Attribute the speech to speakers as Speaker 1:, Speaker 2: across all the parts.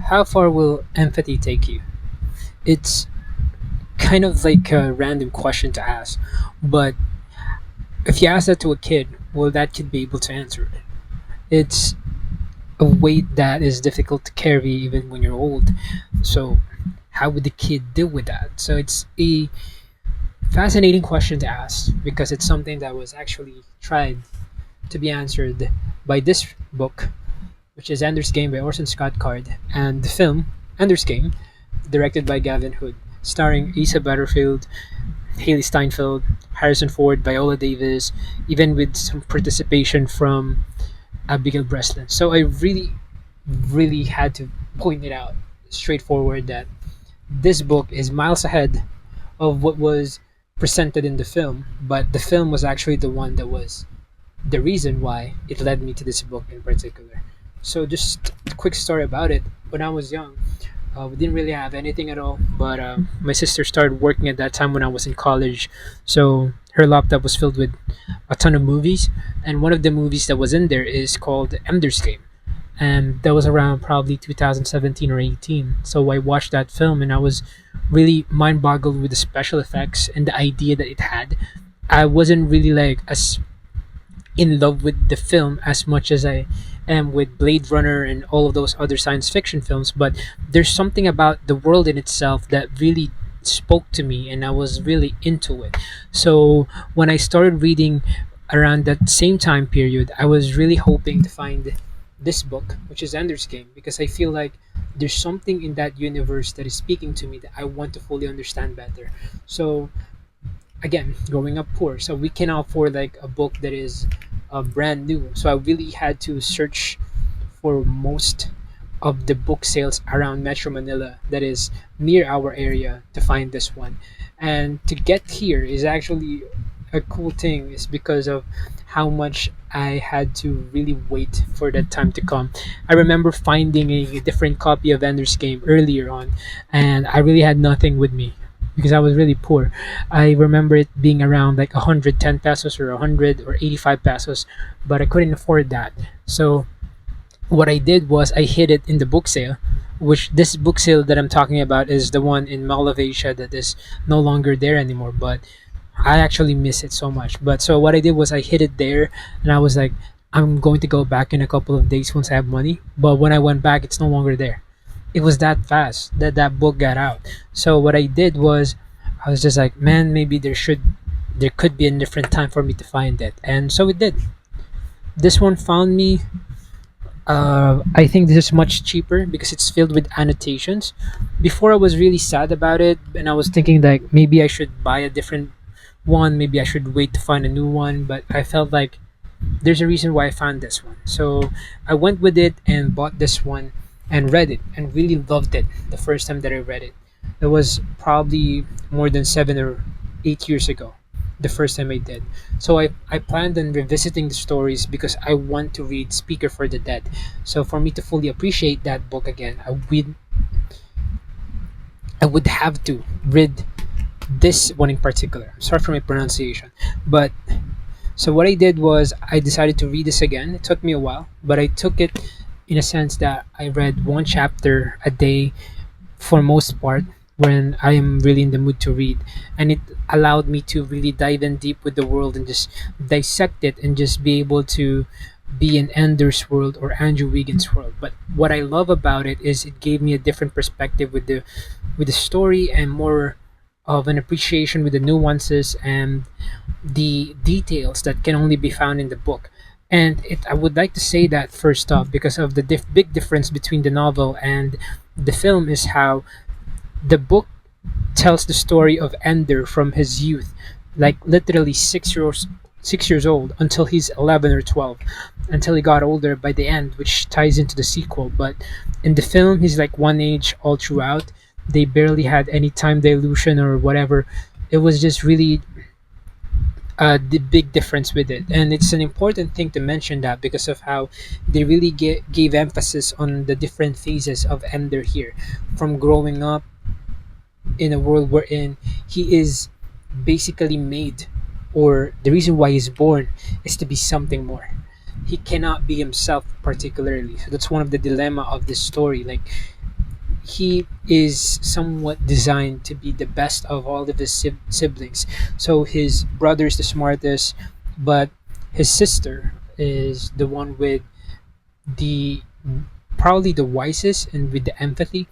Speaker 1: How far will empathy take you? It's kind of like a random question to ask, but if you ask that to a kid, will that kid be able to answer it? It's a weight that is difficult to carry even when you're old. So, how would the kid deal with that? So, it's a fascinating question to ask because it's something that was actually tried to be answered by this book, which is Ender's Game by Orson Scott Card, and the film Ender's Game, directed by Gavin Hood, starring Asa Butterfield, Haley Steinfeld, Harrison Ford, Viola Davis, even with some participation from Abigail Breslin. So I really had to point it out straightforward that this book is miles ahead of what was presented in the film, but the film was actually the one that was the reason why it led me to this book in particular. So just a quick story about it. When I was young, we didn't really have anything at all, but my sister started working at that time when I was in college. So her laptop was filled with a ton of movies, and one of the movies that was in there is called Ender's Game, and that was around probably 2017 or 18. So I watched that film, and I was really mind boggled with the special effects and the idea that it had. I wasn't really like as in love with the film as much as I am with Blade Runner and all of those other science fiction films, but there's something about the world in itself that really spoke to me and I was really into it. So when I started reading around that same time period, I was really hoping to find this book, which is Ender's Game, because I feel like there's something in that universe that is speaking to me that I want to fully understand better. So again, growing up poor, so we cannot afford like a book that is brand new. So I really had to search for most of the book sales around Metro Manila that is near our area to find this one. And to get here is actually a cool thing is because of how much I had to really wait for that time to come. I remember finding a different copy of Ender's Game earlier on, and I really had nothing with me because I was really poor. I remember it being around like 110 pesos or 100 or 85 pesos, but I couldn't afford that. So what I did was I hid it in the book sale, which this book sale that I'm talking about is the one in Mall of Asia that is no longer there anymore. But I actually miss it so much. But so what I did was I hid it there, and I was like, I'm going to go back in a couple of days once I have money. But when I went back, it's no longer there. It was that fast that that book got out. So what I did was I was just like, man, maybe there could be a different time for me to find it, and so it did. This one found me. I think this is much cheaper because it's filled with annotations. Before I was really sad about it, and I was thinking like maybe I should buy a different one. Maybe I should wait to find a new one. But I felt like there's a reason why I found this one. So I went with it and bought this one and read it and really loved it the first time that I read it. It was probably more than 7 or 8 years ago, the first time I did. So I planned on revisiting the stories because I want to read Speaker for the Dead. So for me to fully appreciate that book again, I would have to read this one in particular. Sorry for my pronunciation. But so what I did was I decided to read this again. It took me a while, but I took it in a sense that I read one chapter a day for most part when I am really in the mood to read. And it allowed me to really dive in deep with the world and just dissect it and just be able to be in Ender's world or Andrew Wiggins' world. But what I love about it is it gave me a different perspective with the story and more of an appreciation with the nuances and the details that can only be found in the book. And I would like to say that first off because of the big difference between the novel and the film is how the book tells the story of Ender from his youth, like literally 6 years old until he's 11 or 12, until he got older by the end, which ties into the sequel. But in the film, he's like one age all throughout. They barely had any time dilution or whatever. It was just really the big difference with it, and it's an important thing to mention that because of how they really gave emphasis on the different phases of Ender here, from growing up in a world wherein he is basically made, or the reason why he's born is to be something more. He cannot be himself particularly. So that's one of the dilemma of this story. Like he is somewhat designed to be the best of all of his siblings. So his brother is the smartest, but his sister is the one with the probably the wisest and with the empathy.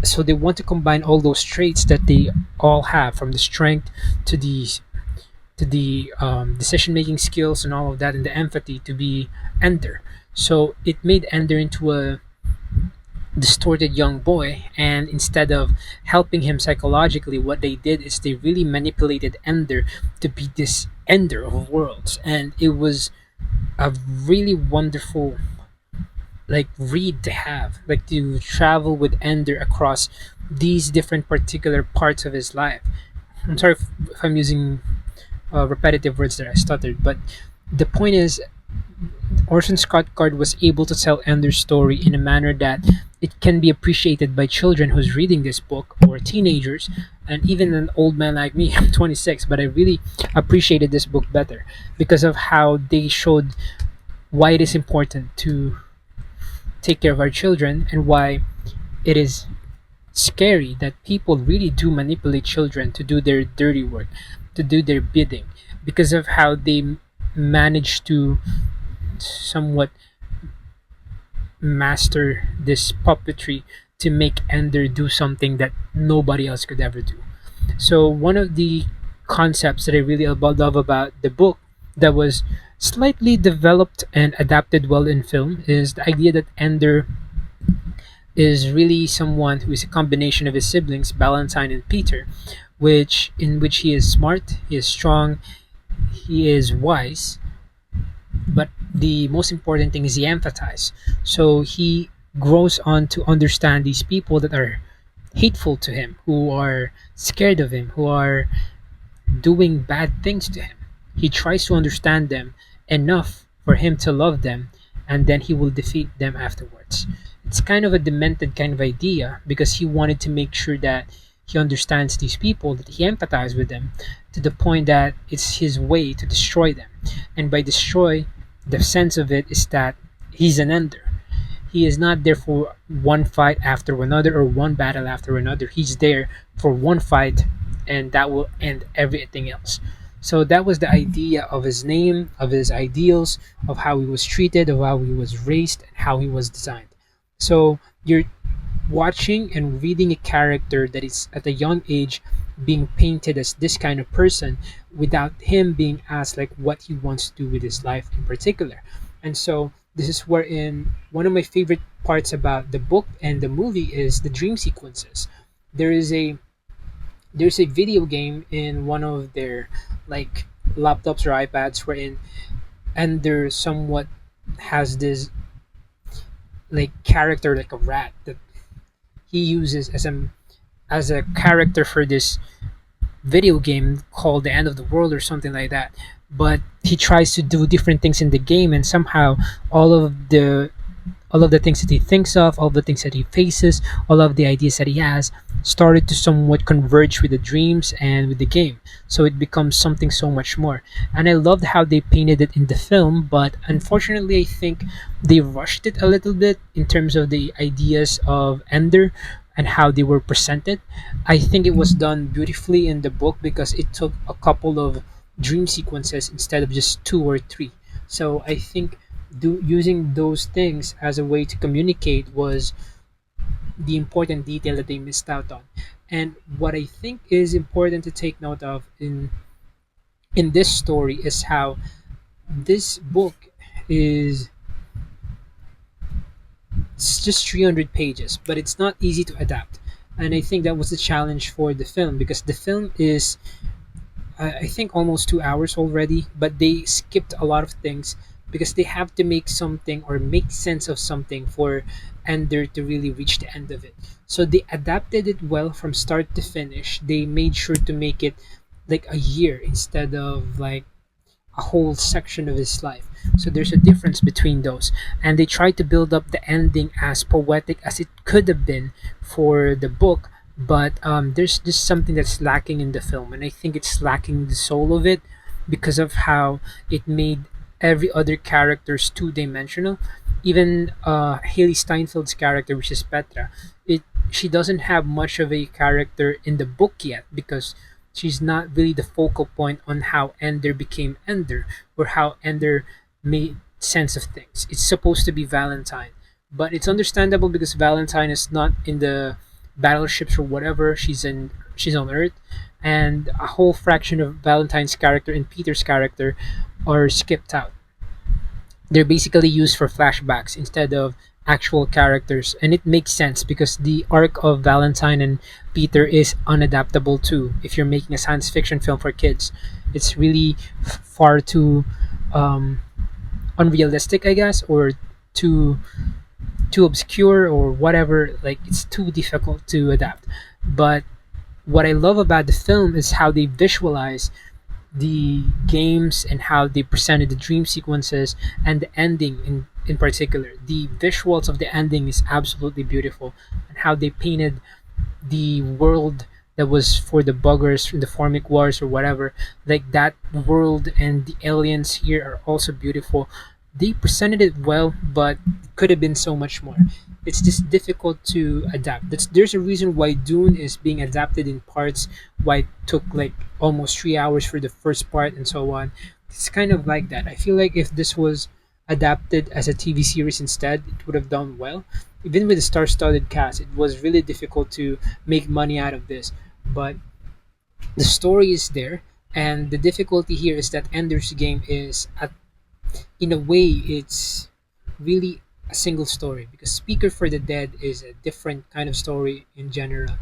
Speaker 1: So they want to combine all those traits that they all have, from the strength to the decision making skills and all of that, and the empathy to be Ender. So it made Ender into a distorted young boy, and instead of helping him psychologically, what they did is they really manipulated Ender to be this Ender of worlds. And it was a really wonderful like read to have, like to travel with Ender across these different particular parts of his life. I'm sorry if I'm using repetitive words that I stuttered, but the point is, Orson Scott Card was able to tell Ender's story in a manner that it can be appreciated by children who's reading this book, or teenagers, and even an old man like me. I'm 26, but I really appreciated this book better because of how they showed why it is important to take care of our children, and why it is scary that people really do manipulate children to do their dirty work, to do their bidding, because of how they manage to somewhat master this puppetry to make Ender do something that nobody else could ever do. So one of the concepts that I really love about the book that was slightly developed and adapted well in film is the idea that Ender is really someone who is a combination of his siblings, Valentine and Peter, which he is smart, he is strong, he is wise, but the most important thing is he empathizes. So he grows on to understand these people that are hateful to him, who are scared of him, who are doing bad things to him. He tries to understand them enough for him to love them, and then he will defeat them afterwards. It's kind of a demented kind of idea because he wanted to make sure that he understands these people, that he empathizes with them to the point that it's his way to destroy them. And by destroy, the sense of it is that he's an ender. He is not there for one fight after another or one battle after another. He's there for one fight, and that will end everything else. So that was the idea of his name, of his ideals, of how he was treated, of how he was raised, and how he was designed. So you're watching and reading a character that is at a young age being painted as this kind of person without him being asked like what he wants to do with his life in particular. And so this is wherein one of my favorite parts about the book and the movie is the dream sequences. There is a there's a video game in one of their like laptops or iPads wherein Ender somewhat has this like character like a rat that he uses as a character for this video game called The End of the World or something like that. But he tries to do different things in the game, and somehow all of the all of the things that he thinks of, all the things that he faces, all of the ideas that he has started to somewhat converge with the dreams and with the game. So it becomes something so much more. And I loved how they painted it in the film, but unfortunately, I think they rushed it a little bit in terms of the ideas of Ender and how they were presented. I think it was done beautifully in the book because it took a couple of dream sequences instead of just two or three. So I think using those things as a way to communicate was the important detail that they missed out on. And what I think is important to take note of in this story is how this book is it's just 300 pages, but it's not easy to adapt. And I think that was the challenge for the film because the film is I think almost 2 hours already, but they skipped a lot of things because they have to make something or make sense of something for Ender to really reach the end of it. So they adapted it well from start to finish. They made sure to make it like a year instead of like a whole section of his life. So there's a difference between those. And they tried to build up the ending as poetic as it could have been for the book, but there's just something that's lacking in the film. And I think it's lacking the soul of it because of how it made every other characters two dimensional. Even Haley Steinfeld's character, which is Petra, it she doesn't have much of a character in the book yet because she's not really the focal point on how Ender became Ender or how Ender made sense of things. It's supposed to be Valentine, but it's understandable because Valentine is not in the battleships or whatever. She's on Earth, and a whole fraction of Valentine's character and Peter's character are skipped out. They're basically used for flashbacks instead of actual characters, and it makes sense because the arc of Valentine and Peter is unadaptable too. If you're making a science fiction film for kids, it's really far too um, unrealistic, I guess, or too too obscure or whatever. Like, it's too difficult to adapt. But what I love about the film is how they visualize the games and how they presented the dream sequences and the ending in particular. The visuals of the ending is absolutely beautiful, and how they painted the world that was for the buggers in the Formic Wars or whatever. Like, that world and the aliens here are also beautiful. They presented it well, but it could have been so much more. It's just difficult to adapt. There's a reason why Dune is being adapted in parts, why it took like almost 3 hours for the first part and so on. It's kind of like that. I feel like if this was adapted as a TV series instead, it would have done well. Even with the star-studded cast, it was really difficult to make money out of this. But the story is there, and the difficulty here is that Ender's Game is at in a way it's really a single story, because Speaker for the Dead is a different kind of story in general.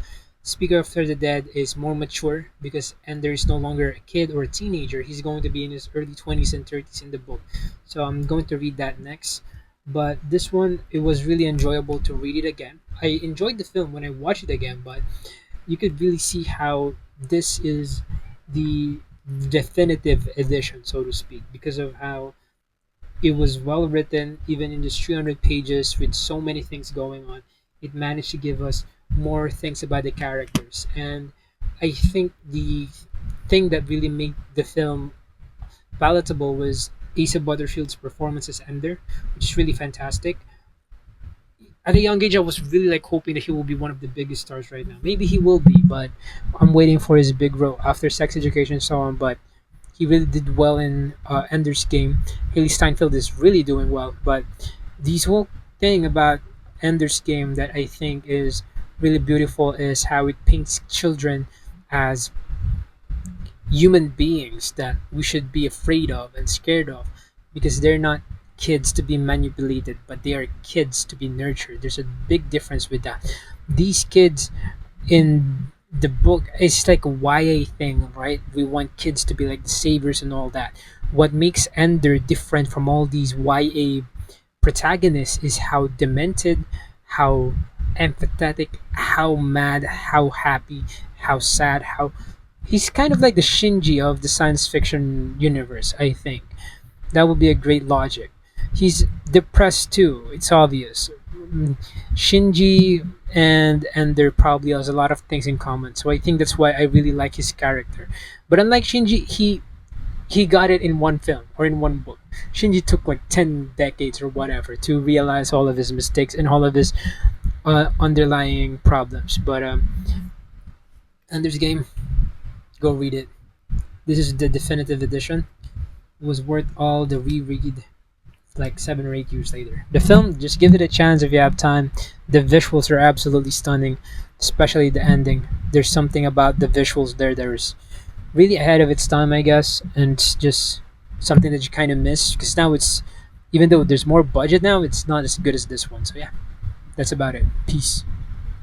Speaker 1: Speaker for the Dead is more mature because Ender is no longer a kid or a teenager. He's going to be in his early 20s and 30s in the book. So I'm going to read that next. But this one, it was really enjoyable to read it again. I enjoyed the film when I watched it again, but you could really see how this is the definitive edition, so to speak, because of how it was well written. Even in just 300 pages with so many things going on, it managed to give us more things about the characters. And I think the thing that really made the film palatable was Asa Butterfield's performance as Ender, which is really fantastic. At a young age, I was really like hoping that he will be one of the biggest stars right now. Maybe he will be, but I'm waiting for his big role after Sex Education and so on. But he really did well in Ender's Game. Haley Steinfeld is really doing well, but this whole thing about Ender's Game that I think is really beautiful is how it paints children as human beings that we should be afraid of and scared of, because they're not kids to be manipulated, but they are kids to be nurtured. There's a big difference with that. These kids in the book, it's like a YA thing, right? We want kids to be like the saviors and all that. What makes Ender different from all these YA protagonists is how demented, how empathetic, how mad, how happy, how sad, how he's kind of like the Shinji of the science fiction universe, I think. That would be a great logic. He's depressed too, it's obvious. Shinji and there probably has a lot of things in common. So I think that's why I really like his character. But unlike Shinji, he got it in one film or in one book. Shinji took like 10 decades or whatever to realize all of his mistakes and all of his underlying problems. But Ender's Game, go read it. This is the definitive edition. It was worth all the reread like 7 or 8 years later. The film, just give it a chance if you have time. The visuals are absolutely stunning, especially the ending. There's something about the visuals there that is really ahead of its time, I guess, and it's just something that you kind of miss because now it's, even though there's more budget now, it's not as good as this one. So yeah, that's about it. Peace.